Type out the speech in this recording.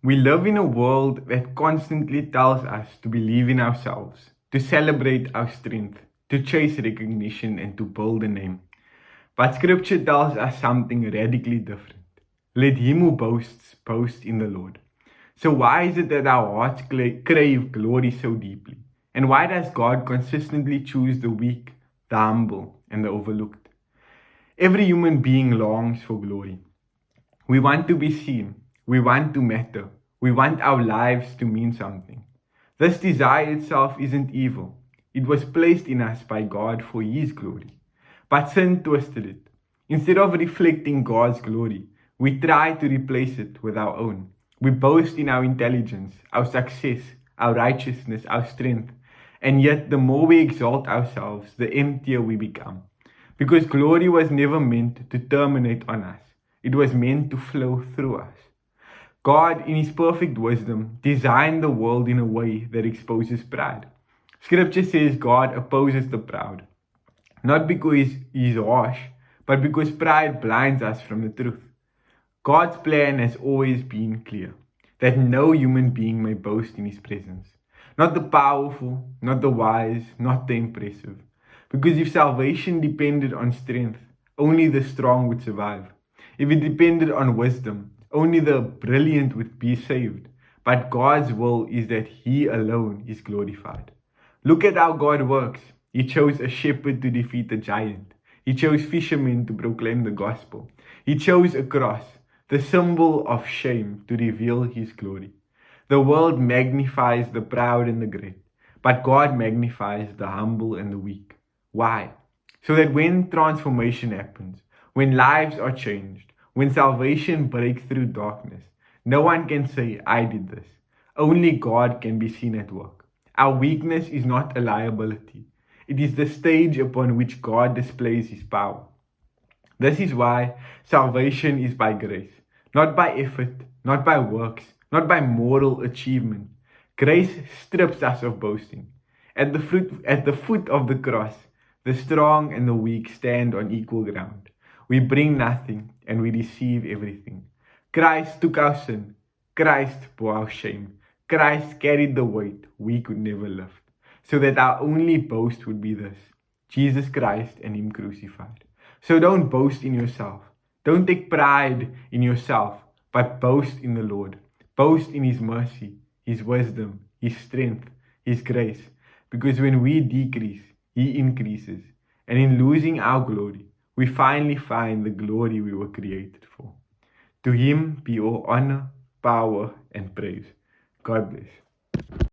We live in a world that constantly tells us to believe in ourselves, to celebrate our strength, to chase recognition, and to build a name. But scripture tells us something radically different. Let him who boasts boast in the Lord. So, why is it that our hearts crave glory so deeply? And why does God consistently choose the weak, the humble, and the overlooked? Every human being longs for glory. We want to be seen. We want to matter. We want our lives to mean something. This desire itself isn't evil. It was placed in us by God for His glory. But sin twisted it. Instead of reflecting God's glory, we try to replace it with our own. We boast in our intelligence, our success, our righteousness, our strength. And yet, the more we exalt ourselves, the emptier we become. Because glory was never meant to terminate on us, it was meant to flow through us. God, in His perfect wisdom, designed the world in a way that exposes pride. Scripture says God opposes the proud, not because He's harsh, but because pride blinds us from the truth. God's plan has always been clear that no human being may boast in His presence. Not the powerful, not the wise, not the impressive. Because if salvation depended on strength, only the strong would survive. If it depended on wisdom, only the brilliant would be saved. But God's will is that He alone is glorified. Look at how God works. He chose a shepherd to defeat a giant. He chose fishermen to proclaim the gospel. He chose a cross, the symbol of shame, to reveal His glory. The world magnifies the proud and the great, but God magnifies the humble and the weak. Why? So that when transformation happens, when lives are changed, when salvation breaks through darkness, no one can say, I did this. Only God can be seen at work. Our weakness is not a liability. It is the stage upon which God displays His power. This is why salvation is by grace, not by effort, not by works, not by moral achievement. Grace strips us of boasting. At the foot of the cross, the strong and the weak stand on equal ground. We bring nothing and we receive everything. Christ took our sin. Christ bore our shame. Christ carried the weight we could never lift, so that our only boast would be this: Jesus Christ and Him crucified. So don't boast in yourself. Don't take pride in yourself, but boast in the Lord. Boast in His mercy, His wisdom, His strength, His grace. Because when we decrease, He increases. And in losing our glory, we finally find the glory we were created for. To Him be all honor, power, and praise. God bless.